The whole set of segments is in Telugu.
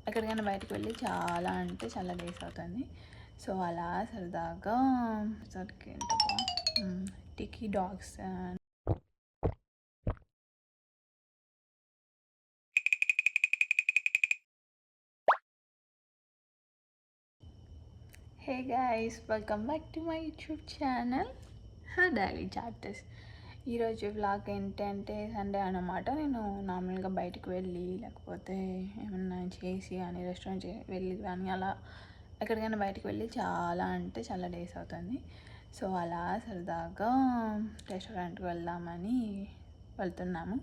ఎక్కడికైనా బయటకు వెళ్ళి చాలా అంటే చాలా డేస్ అవుతుంది. సో అలా సరదాగా సరికి టికీ డాగ్స్ hey guys, welcome back to my YouTube channel daily charters. ఈరోజు వ్లాగ్ ఏంటంటే సండే అన్నమాట. నేను నార్మల్గా బయటకు వెళ్ళి లేకపోతే ఏమన్నా చేసి కానీ రెస్టారెంట్ వెళ్ళి కానీ అలా ఎక్కడికైనా బయటకు వెళ్ళి చాలా అంటే చాలా డేస్ అవుతుంది. సో అలా సరదాగా రెస్టారెంట్కి వెళ్దామని వెళ్తున్నాము.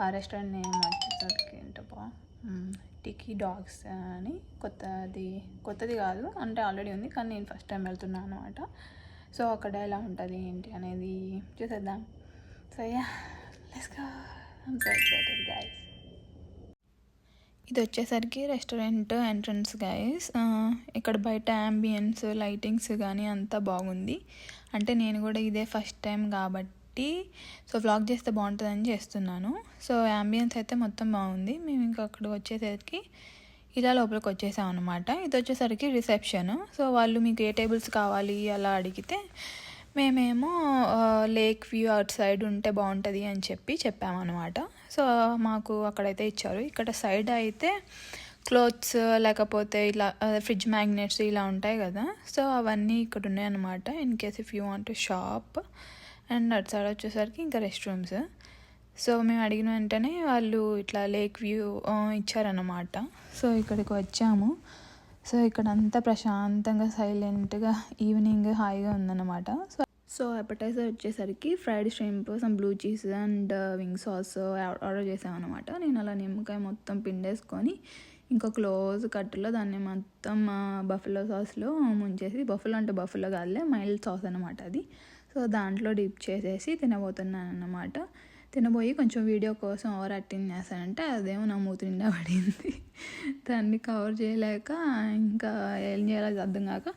ఆ రెస్టారెంట్ నేమ్ వచ్చేసరికి ఏంటబ్బా, టికీ డాగ్స్ అని కొత్తది కాదు, అంటే ఆల్రెడీ ఉంది కానీ నేను ఫస్ట్ టైం వెళ్తున్నాను అనమాట. సో అక్కడ ఎలా ఉంటుంది ఏంటి అనేది చూసేద్దాం. So yeah, let's go. I'm so excited guys. ఇది వచ్చేసరికి రెస్టారెంట్ ఎంట్రన్స్ గైస్. ఇక్కడ బయట అంబియన్స్ లైటింగ్స్ కానీ అంతా బాగుంది. అంటే నేను కూడా ఇదే ఫస్ట్ టైం కాబట్టి సో వ్లాగ్ చేస్తే బాగుంటుందని చేస్తున్నాను. సో అంబియన్స్ అయితే మొత్తం బాగుంది. మేము ఇంకా అక్కడ వచ్చేసరికి ఇలా లోపలికి వచ్చేసాం అనమాట. ఇది వచ్చేసరికి రిసెప్షన్. సో వాళ్ళు మీకు ఏ టేబుల్స్ కావాలి అలా అడిగితే మేమేమో లేక్ వ్యూ అవుట్ సైడ్ ఉంటే బాగుంటుంది అని చెప్పామన్నమాట. సో మాకు అక్కడైతే ఇచ్చారు. ఇక్కడ సైడ్ అయితే క్లోత్స్ లేకపోతే ఇలా ఫ్రిడ్జ్ మ్యాగ్నెట్స్ ఇలా ఉంటాయి కదా, సో అవన్నీ ఇక్కడ ఉన్నాయన్నమాట. In case if you want to shop. And అటు సైడ్ వచ్చేసరికి ఇంకా రెస్ట్ రూమ్స్. సో మేము అడిగిన వెంటనే వాళ్ళు ఇట్లా లేక్ వ్యూ ఇచ్చారన్నమాట. సో ఇక్కడికి వచ్చాము. సో ఇక్కడ అంతా ప్రశాంతంగా సైలెంట్గా ఈవినింగ్ హాయిగా ఉందన్నమాట. సో అపెటైజర్ వచ్చేసరికి fried shrimp, some blue cheese and wing sauce order చేసామన్నమాట. నేను అలా నిమ్మకాయ మొత్తం పిండేసుకొని ఇంకా క్లోజ్ కట్టులో దాన్ని మొత్తం బఫెలో సాస్లో ముంచేసి, బఫెలో అంటే బఫెలో కాదులే, మైల్డ్ సాస్ అనమాట అది. సో దాంట్లో డిప్ చేసేసి తినబోతున్నాను అన్నమాట. తినబోయి కొంచెం వీడియో కోసం ఓవర్ యాక్టింగ్ చేస్తానంటే అదేమో నా మూతి నిండా పడింది. దాన్ని కవర్ చేయలేక ఇంకా ఏం చేయాలో అర్థం కాక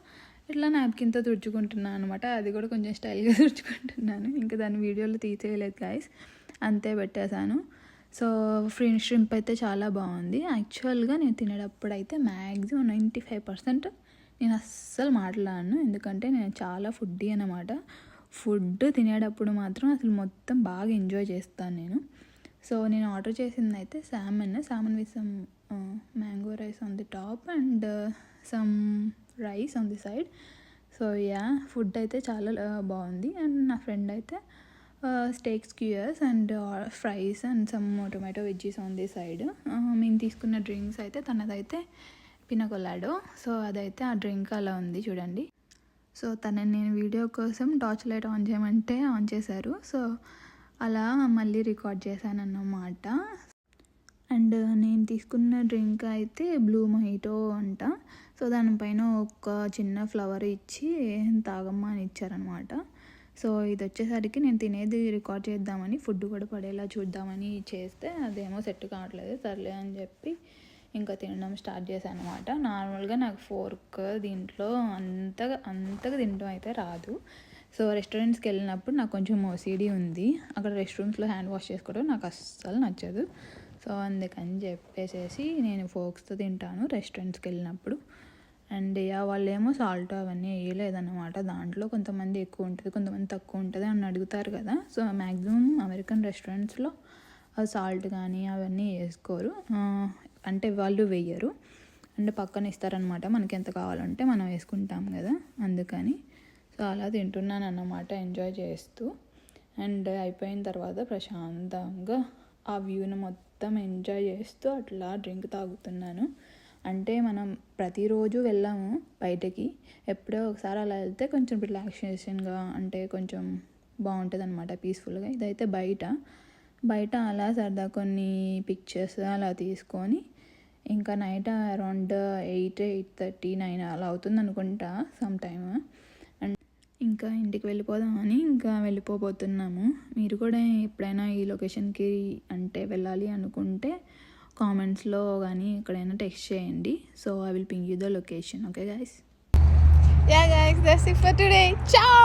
ఇట్లా నాప్కిన్తో తుడుచుకుంటున్నాను అనమాట. అది కూడా కొంచెం స్టైల్గా తుడుచుకుంటున్నాను. ఇంకా దాన్ని వీడియోలో తీసేయలేదు గాయస్, అంతే పెట్టేశాను. సో ష్రింప్ అయితే చాలా బాగుంది. యాక్చువల్గా నేను తినేటప్పుడు అయితే మ్యాక్సిమం 95% నేను అస్సలు మాట్లాడను, ఎందుకంటే నేను చాలా ఫుడ్డీ అన్నమాట. ఫుడ్ తినేటప్పుడు మాత్రం అసలు మొత్తం బాగా ఎంజాయ్ చేస్తాను నేను. సో నేను ఆర్డర్ చేసింది అయితే salmon with some mango rice on the top and some rice on the side. So yeah, food అయితే చాలా బాగుంది. అండ్ నా ఫ్రెండ్ అయితే steak skewers and fries and some tomato veggies on the side. మేము తీసుకున్న డ్రింక్స్ అయితే తనదైతే పినకొల్లాడో. సో అదైతే ఆ డ్రింక్ అలా ఉంది చూడండి. సో తనని నేను వీడియో కోసం టార్చ్ లైట్ ఆన్ చేయమంటే ఆన్ చేశారు. సో అలా మళ్ళీ రికార్డ్ చేశాను అన్నమాట. అండ్ నేను తీసుకున్న డ్రింక్ అయితే బ్లూ మొహిటో అంట. సో దానిపైన ఒక చిన్న ఫ్లవర్ ఇచ్చి తాగమ్మా అని ఇచ్చారనమాట. సో ఇది వచ్చేసరికి నేను తినేది రికార్డ్ చేద్దామని, ఫుడ్ కూడా పడేలా చూద్దామని చేస్తే అదేమో సెట్ కావట్లేదు. సర్లే అని చెప్పి ఇంకా తినడం స్టార్ట్ చేశాను అనమాట. నార్మల్గా నాకు ఫోర్క్ దీంట్లో అంతగా తినడం అయితే రాదు. సో రెస్టారెంట్స్కి వెళ్ళినప్పుడు నాకు కొంచెం ఓసిడి ఉంది. అక్కడ రెస్ట్ రూమ్స్లో హ్యాండ్ వాష్ చేసుకోవడం నాకు అస్సలు నచ్చదు. సో అందుకని చెప్పేసి నేను ఫోర్క్స్తో తింటాను రెస్టారెంట్స్కి వెళ్ళినప్పుడు. అండ్ వాళ్ళు ఏమో సాల్ట్ అవన్నీ వేయలేదన్నమాట. దాంట్లో కొంతమంది ఎక్కువ ఉంటుంది, కొంతమంది తక్కువ ఉంటుంది అని అడుగుతారు కదా. సో మ్యాక్సిమం అమెరికన్ రెస్టారెంట్స్లో సాల్ట్ కానీ అవన్నీ వేసుకోరు, అంటే వాళ్ళు వేయరు. అండ్ పక్కన ఇస్తారనమాట, మనకి ఎంత కావాలంటే మనం వేసుకుంటాం కదా, అందుకని. సో అలా తింటున్నాను అన్నమాట, ఎంజాయ్ చేస్తూ. అండ్ అయిపోయిన తర్వాత ప్రశాంతంగా ఆ వ్యూని మొత్తం ఎంజాయ్ చేస్తూ అట్లా డ్రింక్ తాగుతున్నాను. అంటే మనం ప్రతిరోజు వెళ్ళాము బయటకి, ఎప్పుడో ఒకసారి అలా వెళ్తే కొంచెం రిలాక్సేషన్గా, అంటే కొంచెం బాగుంటుంది అనమాట, పీస్ఫుల్గా. ఇదైతే బయట అలా సరదా కొన్ని పిక్చర్స్ అలా తీసుకొని ఇంకా నైట్ అరౌండ్ 8:30, 9 అలా అవుతుంది అనుకుంటా సమ్ టైమ్. అండ్ ఇంకా ఇంటికి వెళ్ళిపోదామని ఇంకా వెళ్ళిపోబోతున్నాము. మీరు కూడా ఎప్పుడైనా ఈ లొకేషన్కి అంటే వెళ్ళాలి అనుకుంటే కామెంట్స్లో కానీ ఎక్కడైనా టెక్స్ట్ చేయండి. So I will ping you the location. Okay guys? Yeah guys, that's it for today. Ciao!